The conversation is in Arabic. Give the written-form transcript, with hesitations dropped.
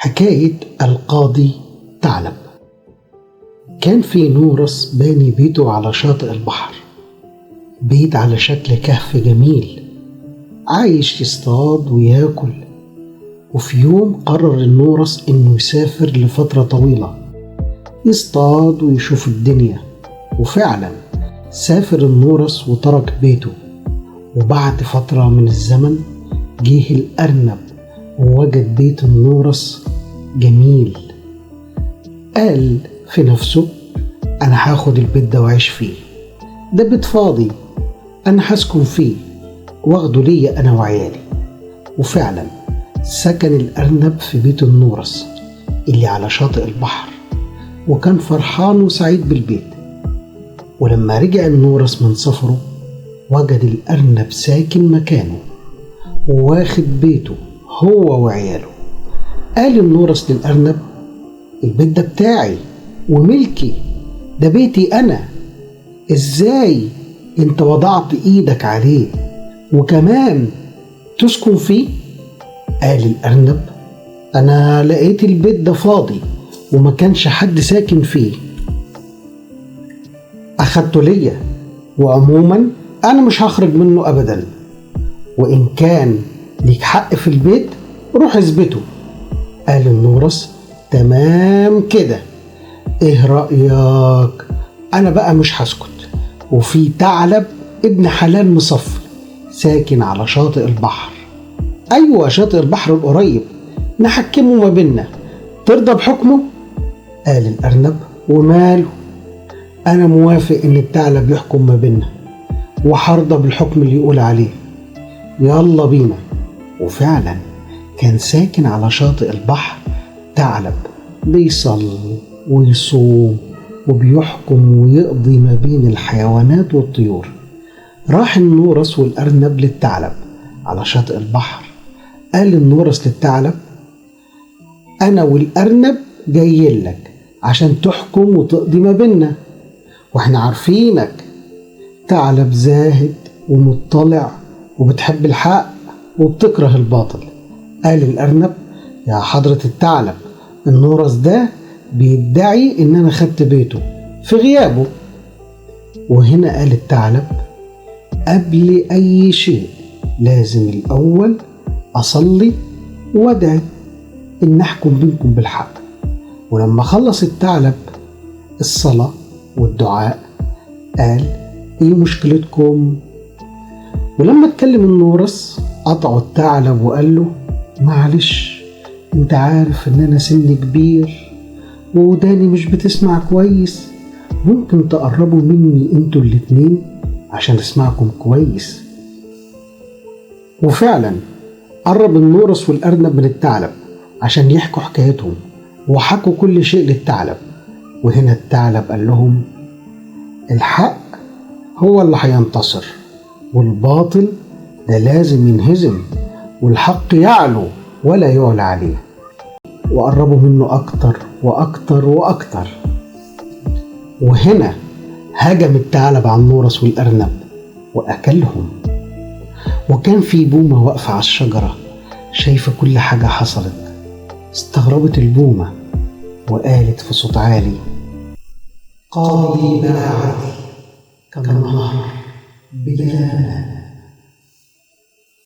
حكاية القاضي ثعلب. كان في نورس باني بيته على شاطئ البحر، بيت على شكل كهف جميل، عايش يصطاد وياكل. وفي يوم قرر النورس إنه يسافر لفترة طويلة يصطاد ويشوف الدنيا. وفعلا سافر النورس وترك بيته، وبعد فترة من الزمن جه الأرنب ووجد بيت النورس جميل. قال في نفسه: أنا هاخد البيت ده وعيش فيه، ده بيت فاضي أنا هسكن فيه واخده ليا أنا وعيالي. وفعلا سكن الأرنب في بيت النورس اللي على شاطئ البحر، وكان فرحان وسعيد بالبيت. ولما رجع النورس من سفره وجد الأرنب ساكن مكانه وواخد بيته هو وعياله. قال النورس للأرنب: البيت ده بتاعي وملكي، ده بيتي أنا، إزاي أنت وضعت إيدك عليه وكمان تسكن فيه؟ قال الأرنب: أنا لقيت البيت ده فاضي وما كانش حد ساكن فيه، أخدته ليا، وعموما أنا مش هخرج منه أبدا، وإن كان ليك حق في البيت روح اثبته. قال النورس: تمام كده، إيه رأيك؟ أنا بقى مش هسكت، وفي ثعلب ابن حلال مصفي ساكن على شاطئ البحر، أيوة شاطئ البحر القريب، نحكمه ما بيننا، ترضى بحكمه؟ قال الأرنب: وماله، أنا موافق إن الثعلب يحكم ما بيننا وحرضى بالحكم اللي يقول عليه، يلا بينا. وفعلا كان ساكن على شاطئ البحر ثعلب بيصلي ويصوم وبيحكم ويقضي ما بين الحيوانات والطيور. راح النورس والأرنب للثعلب على شاطئ البحر. قال النورس للثعلب: أنا والأرنب جايين لك عشان تحكم وتقضي ما بيننا، واحنا عارفينك ثعلب زاهد ومطلع وبتحب الحق وبتكره الباطل. قال الأرنب: يا حضرة الثعلب، النورس ده بيدعي إن أنا خدت بيته في غيابه. وهنا قال الثعلب: قبل أي شيء لازم الأول أصلي وأدعي إن نحكم بينكم بالحق. ولما خلص الثعلب الصلاة والدعاء قال: إيه مشكلتكم؟ ولما اتكلم النورس قطعه الثعلب وقال له: معلش، انت عارف ان انا سني كبير ووداني مش بتسمع كويس، ممكن تقربوا مني انتوا الاتنين عشان اسمعكم كويس. وفعلا قرب النورس والأرنب من الثعلب عشان يحكوا حكايتهم، وحكوا كل شيء للثعلب. وهنا الثعلب قال لهم: الحق هو اللي هينتصر، والباطل ده لازم ينهزم، والحق يعلو ولا يعلى عليه. وقربوا منه أكتر وأكتر وأكتر. وهنا هجم الثعلب على النورس والأرنب وأكلهم. وكان في بومة واقفة على الشجرة شايفة كل حاجة حصلت. استغربت البومة وقالت في صوت عالي: قاضي بلا عدل كالنهر بلا ماء.